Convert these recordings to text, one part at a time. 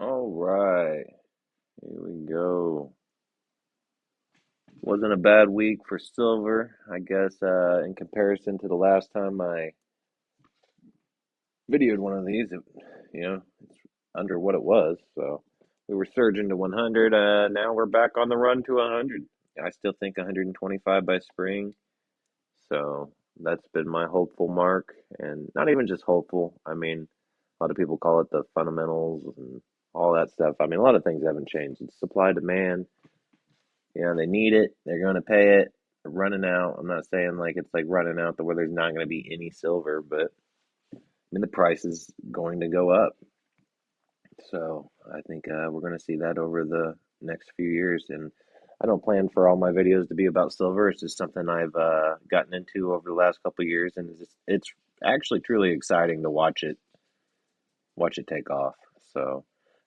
All right, here we go. Wasn't a bad week for silver, I guess, in comparison to the last time I videoed one of these. It's under what it was. So we were surging to 100. Now we're back on the run to 100. I still think 125 by spring. So that's been my hopeful mark, and not even just hopeful. I mean, a lot of people call it the fundamentals and all that stuff. I mean, a lot of things haven't changed. It's supply demand. They need it. They're going to pay it. They're running out. I'm not saying like it's like running out to where there's not going to be any silver, but I mean the price is going to go up. So I think we're going to see that over the next few years. And I don't plan for all my videos to be about silver. It's just something I've gotten into over the last couple of years, and it's actually truly exciting to watch it take off. So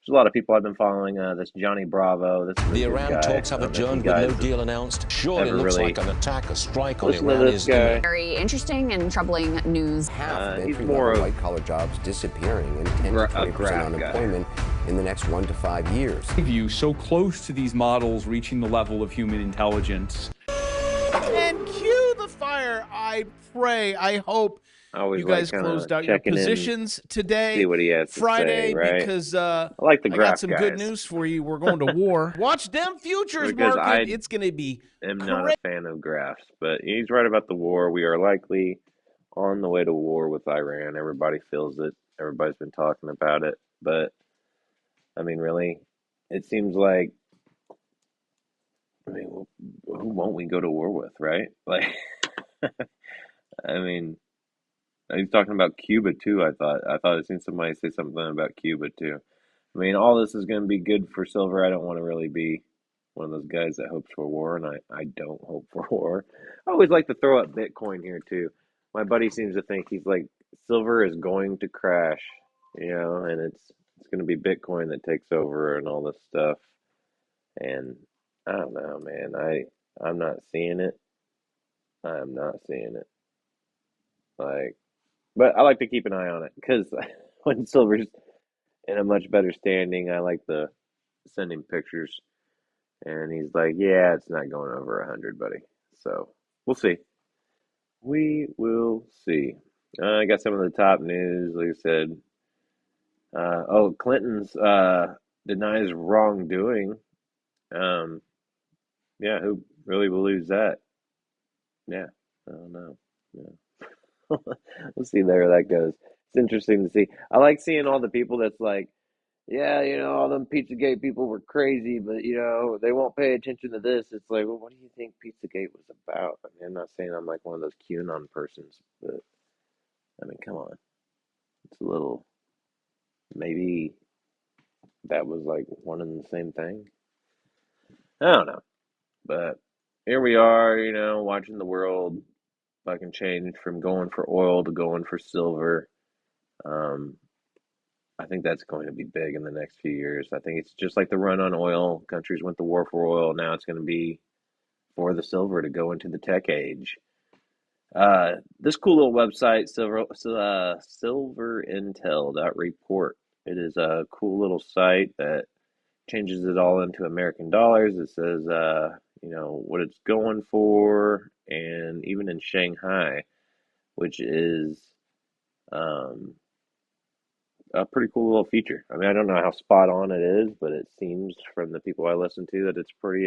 there's a lot of people I've been following. This Johnny Bravo, this is a The good Iran guy. talks I have don't know if you adjourned with no guys have deal announced. Surely ever looks really like an attack, a strike on listened to Iran this is guy. imminent. Very interesting and troubling news. Half of He's entry-level more of white-collar jobs disappearing and 10 to a 20% graph guy. unemployment in the next 1 to 5 years. View so close to these models reaching the level of human intelligence. And cue the fire. I pray, I hope I always you guys like kind closed of out your checking in, positions today, see what he has to Friday, say, right? because I like the I got graph some good guys news for you. We're going to war. Watch them futures because I market. It's going to be am not a fan of graphs, but he's right about the war. We are likely on the way to war with Iran. Everybody feels it. Everybody's been talking about it, but I mean, really, it seems like I mean, who won't we go to war with, right? Like, I mean, he's talking about Cuba too. I thought I'd seen somebody say something about Cuba too. I mean, all this is going to be good for silver. I don't want to really be one of those guys that hopes for war, and I don't hope for war. I always like to throw up Bitcoin here too. My buddy seems to think he's like silver is going to crash, and it's going to be Bitcoin that takes over and all this stuff. And I don't know, man. I'm not seeing it. I'm not seeing it. Like, but I like to keep an eye on it because when silver's in a much better standing, I like to send him pictures. And he's like, yeah, it's not going over 100, buddy. So we'll see. We will see. I got some of the top news. Like I said, Clinton's denies wrongdoing. Um, yeah, who really believes that? Yeah, I don't know. Yeah. We'll see there that goes. It's interesting to see. I like seeing all the people that's like, yeah, all them Pizzagate people were crazy, but they won't pay attention to this. It's like, well, what do you think Pizzagate was about? I mean, I'm not saying I'm like one of those QAnon persons, but I mean, come on, it's a little. Maybe that was like one and the same thing. I don't know, but here we are, watching the world fucking change from going for oil to going for silver. Um, I think that's going to be big in the next few years. I think it's just like the run on oil. Countries went to war for oil. Now it's going to be for the silver to go into the tech age. This cool little website, silverintel.report. It is a cool little site that changes it all into American dollars. It says, what it's going for, and even in Shanghai, which is um, a pretty cool little feature. I mean, I don't know how spot on it is, but it seems from the people I listen to that it's pretty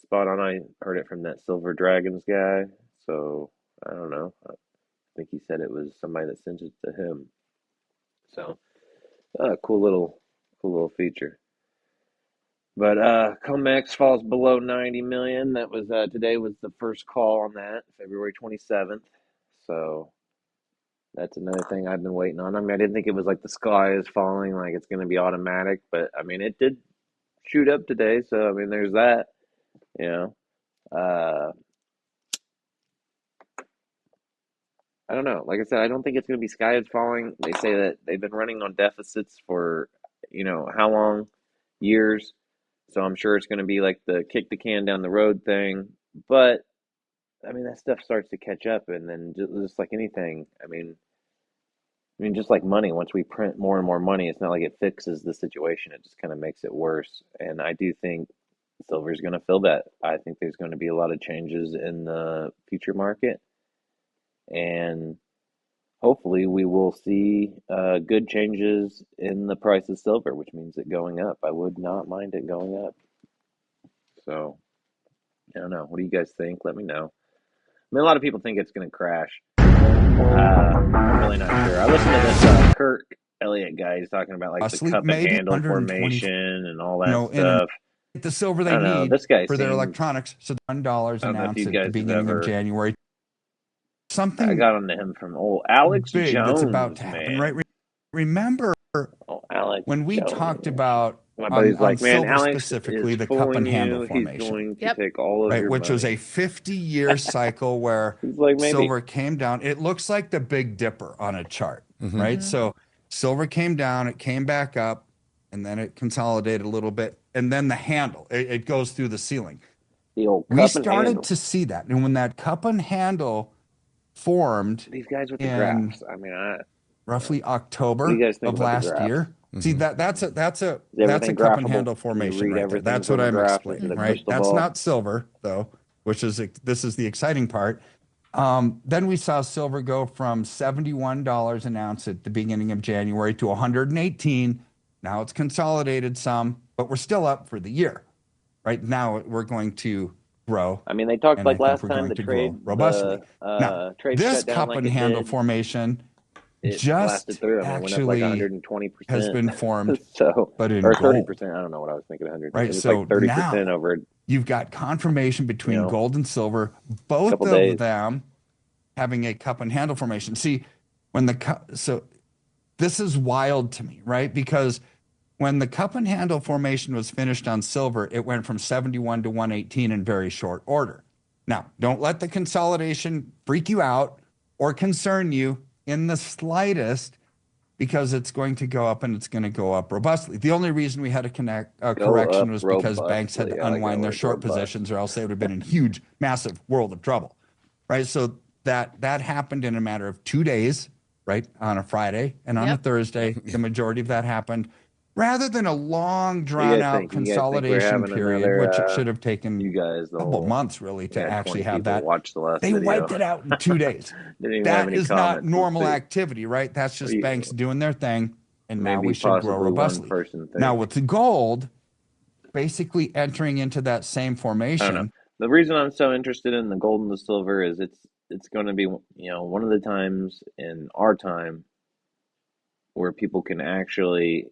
spot on. I heard it from that Silver Dragons guy, so I don't know. I think he said it was somebody that sent it to him. So, cool little feature. But COMEX falls below 90 million. That was today was the first call on that, February 27th. So that's another thing I've been waiting on. I mean, I didn't think it was like the sky is falling, like it's going to be automatic, but I mean, it did shoot up today. So I mean, there's that. You know, uh, I don't know. Like I said, I don't think it's going to be sky is falling. They say that they've been running on deficits for, how long? Years. So I'm sure it's going to be like the kick the can down the road thing. But I mean, that stuff starts to catch up, and then just like anything, I mean, I mean, just like money, once we print more and more money, it's not like it fixes the situation. It just kind of makes it worse. And I do think silver is going to fill that. I think there's going to be a lot of changes in the future market. And hopefully we will see good changes in the price of silver, which means it going up. I would not mind it going up. So, I don't know. What do you guys think? Let me know. I mean, a lot of people think it's going to crash. I'm really not sure. I listened to this Kirk Elliott guy. He's talking about like the Sleep cup and maybe handle 120, formation and all that stuff. the silver I they don't know. need This guy for their seems, electronics. So $1 I an don't know if ounce you at guys the have beginning ever. of January. I Something got onto him from old Alex big Jones, that's about to happen, man. right? Remember Oh, Alex when we Jones. talked about My buddy's on like, man, silver Alex specifically is the cup fooling and handle you. He's formation, going to Yep. take all of right? your Which money. was a 50-year cycle where He's like, maybe. silver came down. It looks like the Big Dipper on a chart, right? So silver came down, it came back up, and then it consolidated a little bit, and then the handle it goes through the ceiling. The old cup We and started handle. to see that, and when that cup and handle formed These guys with the in graphs. I mean, roughly what do October you guys think of about the last graphs? year. See that's a that's a everything cup and graphable? handle Can you formation read right there. everything That's from what a I'm graph? Is explaining, it a right? crystal That's ball? not silver though, which is this is the exciting part. Then we saw silver go from $71 an ounce at the beginning of January to 118. Now it's consolidated some, but we're still up for the year. Right now we're going to grow. I mean, they talked And I like think last we're time going the to trade, grow robustly. Now, trade this shut down cup like and it handle did. formation It just blasted through. I mean, it went up like actually 120%. has been formed, So, but in or gold. 30%. I don't know what I was thinking. 100. Right. It was So like 30% now over you've got confirmation between know, gold and silver, both couple of days. them having a cup and handle formation. See, when the cup, so this is wild to me, right? Because when the cup and handle formation was finished on silver, it went from 71 to 118 in very short order. Now, don't let the consolidation freak you out or concern you in the slightest, because it's going to go up and it's going to go up robustly. The only reason we had a correction was because banks had to unwind their short positions, or else they would have been in huge, massive world of trouble, right? So that happened in a matter of 2 days, right? On a Friday and on a Thursday, the majority of that happened, rather than a long, drawn-out consolidation period, which it should have taken you guys a couple months really to actually have that. Watch the last They video. wiped it out in 2 days. That is not normal activity, right? That's just banks doing their thing, and now we should grow robustly. Now with the gold, basically entering into that same formation. I don't know. The reason I'm so interested in the gold and the silver is it's going to be, you know, one of the times in our time where people can actually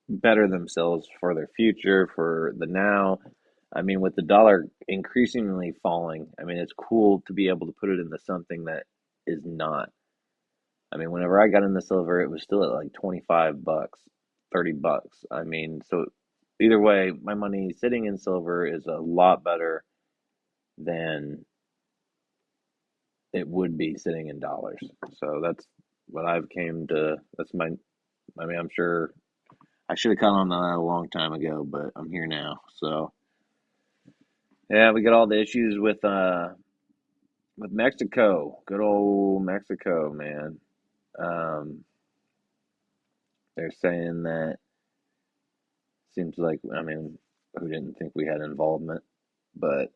better themselves for their future, for the now. I mean, with the dollar increasingly falling, I mean, it's cool to be able to put it into something that is not. I mean, whenever I got into silver, it was still at like $25, $30. I mean, so either way, my money sitting in silver is a lot better than it would be sitting in dollars. So that's what I've came to. I mean, I'm sure I should have caught on to that a long time ago, but I'm here now. So yeah, we got all the issues with Mexico. Good old Mexico, man. They're saying that seems like, I mean, who didn't think we had involvement, but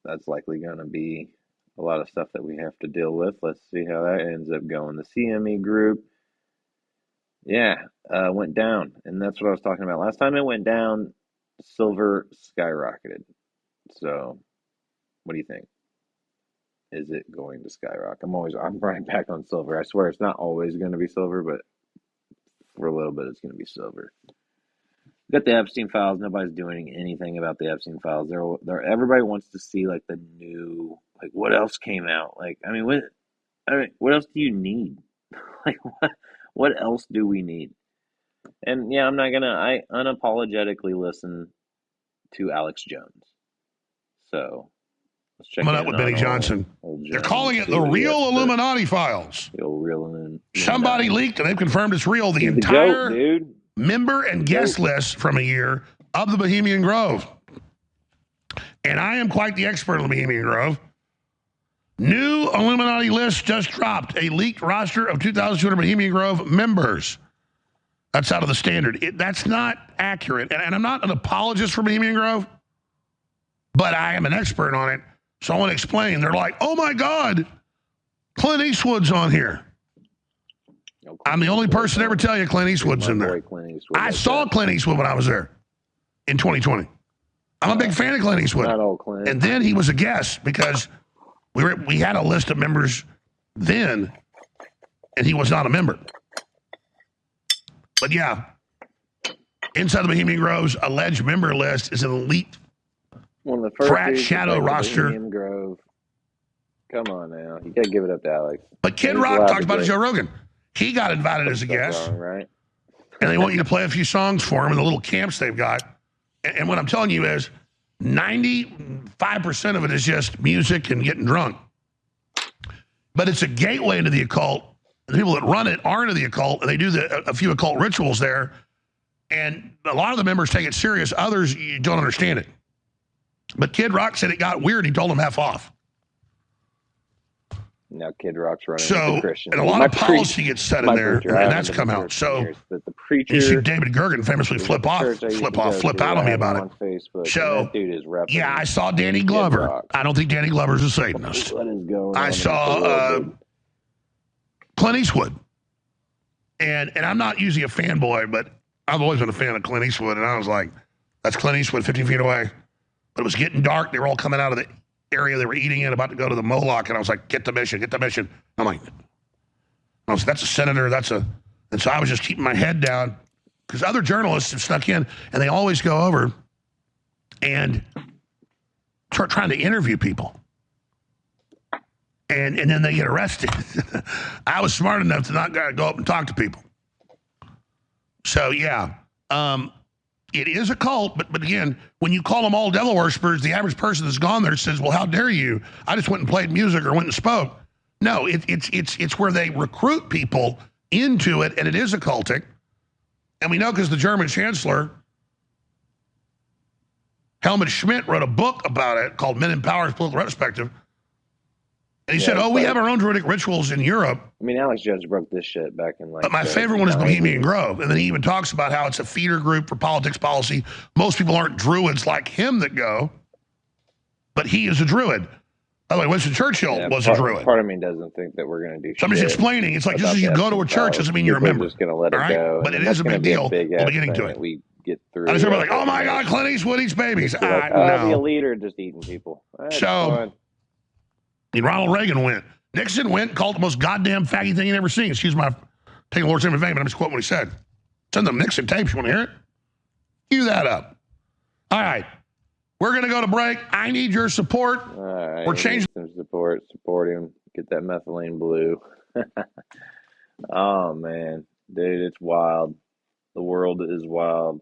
that's likely going to be a lot of stuff that we have to deal with. Let's see how that ends up going. The CME group, went down, and that's what I was talking about. Last time it went down, silver skyrocketed. So, what do you think? Is it going to skyrocket? I'm right back on silver. I swear it's not always going to be silver, but for a little bit it's going to be silver. We got the Epstein files. Nobody's doing anything about the Epstein files. Everybody wants to see like the new, like what else came out. Like, I mean, what else do you need? Like, what else do we need? And yeah, I unapologetically listen to Alex Jones. So let's check Coming up with Benny Johnson. They're calling it the real Illuminati files. The real Illuminati. Somebody leaked, and they've confirmed it's real. The entire member and guest list from a year of the Bohemian Grove. And I am quite the expert on the Bohemian Grove. New Illuminati list just dropped. A leaked roster of 2,200 Bohemian Grove members. That's out of the Standard. That's not accurate. And I'm not an apologist for Bohemian Grove, but I am an expert on it. So I want to explain. They're like, oh my God, Clint Eastwood's on here. I'm the only person to ever tell you Clint Eastwood's in there. I saw Clint Eastwood when I was there in 2020. I'm a big fan of Clint Eastwood. Not old Clint. And then he was a guest because we had a list of members then, and he was not a member. But yeah, inside the Bohemian Grove's alleged member list is an elite one of the first frat shadow roster. Bohemian Grove. Come on now, you gotta give it up to Alex. But Kid Rock talked about it to Joe Rogan. He got invited as a guest, wrong, right? And they want you to play a few songs for him in the little camps they've got. And what I'm telling you is 95% of it is just music and getting drunk. But it's a gateway into the occult. The people that run it are into the occult, and they do a few occult rituals there. And a lot of the members take it serious. Others, you don't understand it. But Kid Rock said it got weird. He told them F off. Now Kid Rock's running so, the Christian. And a lot of policy gets set in there, and that's come out. So the preacher, you see David Gergen famously flip out on me about it. Facebook, so, that dude is yeah, I saw Danny Glover. I don't think Danny Glover's a Satanist. What is going on? I saw Clint Eastwood. And I'm not usually a fanboy, but I've always been a fan of Clint Eastwood. And I was like, that's Clint Eastwood 50 feet away. But it was getting dark. They were all coming out of the area they were eating in, about to go to the Moloch, and I was like, get the mission. I'm like, that's a senator, and so I was just keeping my head down, because other journalists have snuck in, and they always go over and start trying to interview people. And then they get arrested. I was smart enough to not go up and talk to people. So, yeah. It is a cult, but again, when you call them all devil worshippers, the average person that's gone there says, well, how dare you? I just went and played music or went and spoke. No, it's where they recruit people into it, and it is occultic. And we know because the German chancellor, Helmut Schmidt, wrote a book about it called Men in Power's Political Retrospective. And he said, we have our own druidic rituals in Europe. I mean, Alex Jones broke this shit back in like... But my favorite one is Bohemian Grove. And then he even talks about how it's a feeder group for politics policy. Most people aren't druids like him that go, but he is a druid. By the way, Winston Churchill was a druid. Part of me doesn't think that we're going to do so I'm just explaining. It's like just as you go to a church doesn't mean you're a member. Just going to let it go. But it is a big deal. We'll be getting to it. We get through. I was like, oh my God, Clint Eastwood eats babies. No. Be a leader just eating people. So, Ronald Reagan went. Nixon went and called it the most goddamn faggy thing you'd ever seen. Excuse my taking the Lord's name in vain, but I'm just quoting what he said. Send them Nixon tapes. You want to hear it? Cue that up. All right. We're going to go to break. I need your support. All right. We're changing. Some support. Support him. Get that methylene blue. Oh, man. Dude, it's wild. The world is wild.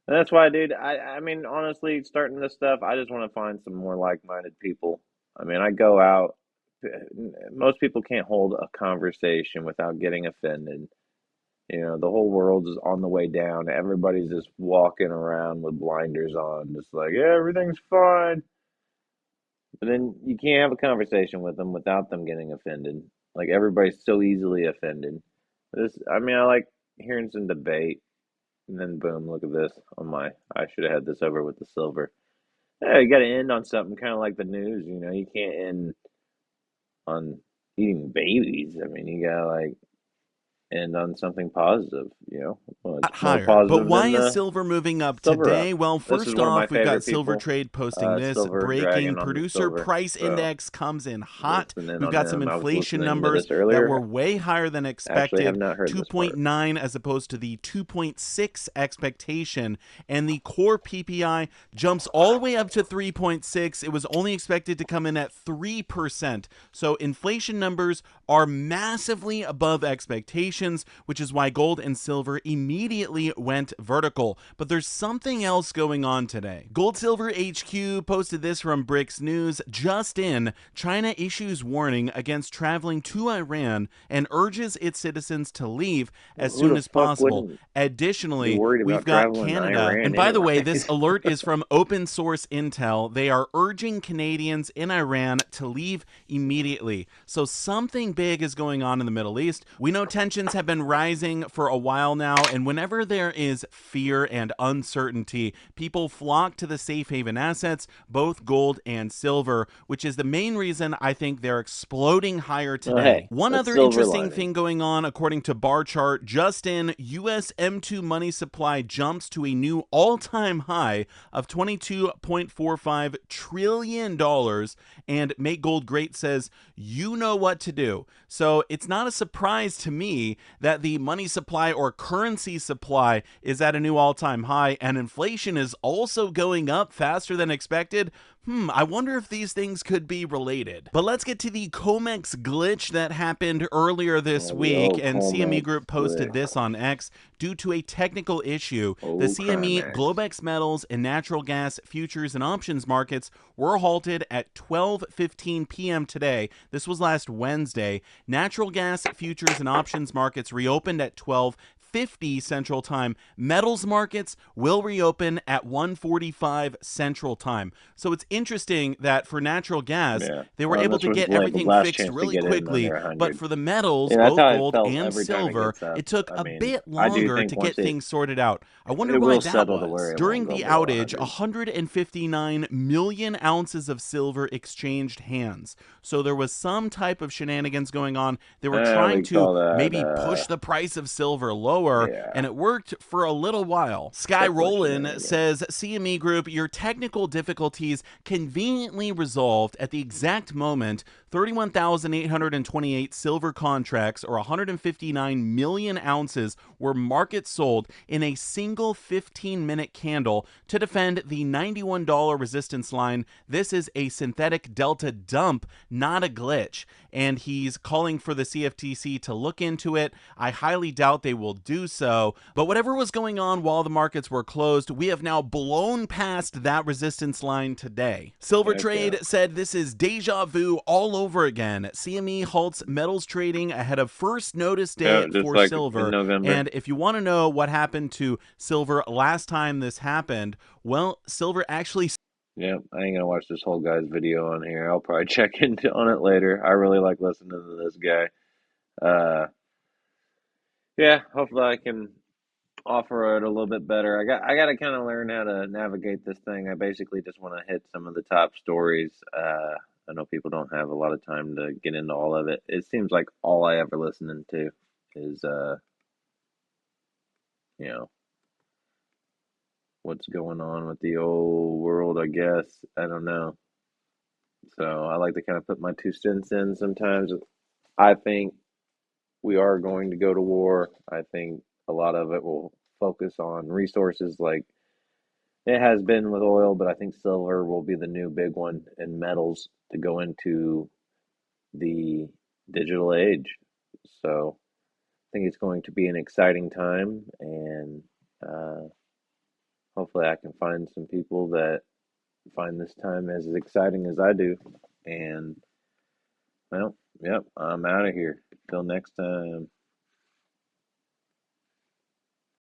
And that's why, dude, I mean, honestly, starting this stuff, I just want to find some more like-minded people. I mean, I go out. Most people can't hold a conversation without getting offended. You know, the whole world is on the way down. Everybody's just walking around with blinders on, just like, yeah, everything's fine. But then you can't have a conversation with them without them getting offended. Like, everybody's so easily offended. I like hearing some debate, and then boom, look at this. I should have had this over with the silver. Yeah, you got to end on something kind of like the news. You know, you can't end on eating babies. I mean, you gotta end on something positive, you know. Not higher. But why is silver moving up today? Well, first off, we've got Silver Trade posting this. Breaking producer price index comes in hot. We've got some inflation numbers that were way higher than expected. 2.9 as opposed to the 2.6 expectation. And the core PPI jumps all the way up to 3.6. It was only expected to come in at 3%. So inflation numbers are massively above expectations. fluctuations, which is why gold and silver immediately went vertical. But there's something else going on today. Gold Silver HQ posted this from Bricks News. Just in, China issues warning against traveling to Iran and urges its citizens to leave as soon as possible. Additionally, we've got Canada. And by the way, this alert is from open source intel. They are urging Canadians in Iran to leave immediately. So something big is going on in the Middle East. We know tensions have been rising for a while now, and whenever there is fear and uncertainty, people flock to the safe haven assets, both gold and silver, which is the main reason I think they're exploding higher today. One other interesting thing going on, according to Bar Chart, just in, US M2 money supply jumps to a new all-time high of $22.45 trillion, and Make Gold Great says, you know what to do. So it's not a surprise to me that the money supply or currency supply is at a new all-time high, and inflation is also going up faster than expected. I wonder if these things could be related. But let's get to the COMEX glitch that happened earlier this week, and CME Group posted this on X. Due to a technical issue, the CME, Globex Metals, and natural gas futures and options markets were halted at 12:15 p.m. today. This was last Wednesday. Natural gas futures and options markets reopened at 12:50 Central Time. Metals markets will reopen at 1:45 Central Time. So it's interesting that for natural gas, they were able to get everything fixed really quickly. But for the metals, both gold and silver, it took a bit longer to get things sorted out. I wonder why that was. During the outage, 159 million ounces of silver exchanged hands. So there was some type of shenanigans going on. They were trying to maybe push the price of silver lower, and it worked for a little while. Sky Rollin says, CME Group, your technical difficulties conveniently resolved at the exact moment 31,828 silver contracts, or 159 million ounces, were market sold in a single 15-minute candle to defend the $91 resistance line. This is a synthetic delta dump, not a glitch. And he's calling for the CFTC to look into it. I highly doubt they will do so. But whatever was going on while the markets were closed, we have now blown past that resistance line today. Silver Trade said this is deja vu all over again. CME halts metals trading ahead of first notice day for silver. And if you want to know what happened to silver last time this happened, well, silver actually... Yeah, I ain't gonna watch this whole guy's video on here. I'll probably check on it later. I really like listening to this guy. Yeah, hopefully I can offer it a little bit better. I got to kind of learn how to navigate this thing. I basically just want to hit some of the top stories. I know people don't have a lot of time to get into all of it. It seems like all I ever listen to is, you know, what's going on with the old world, I guess. I don't know. So I like to kind of put my 2 cents in sometimes. I think we are going to go to war. I think a lot of it will focus on resources like it has been with oil, but I think silver will be the new big one, and metals to go into the digital age. So I think it's going to be an exciting time, and hopefully I can find some people that find this time as exciting as I do. And, well, yep, I'm out of here. Till next time.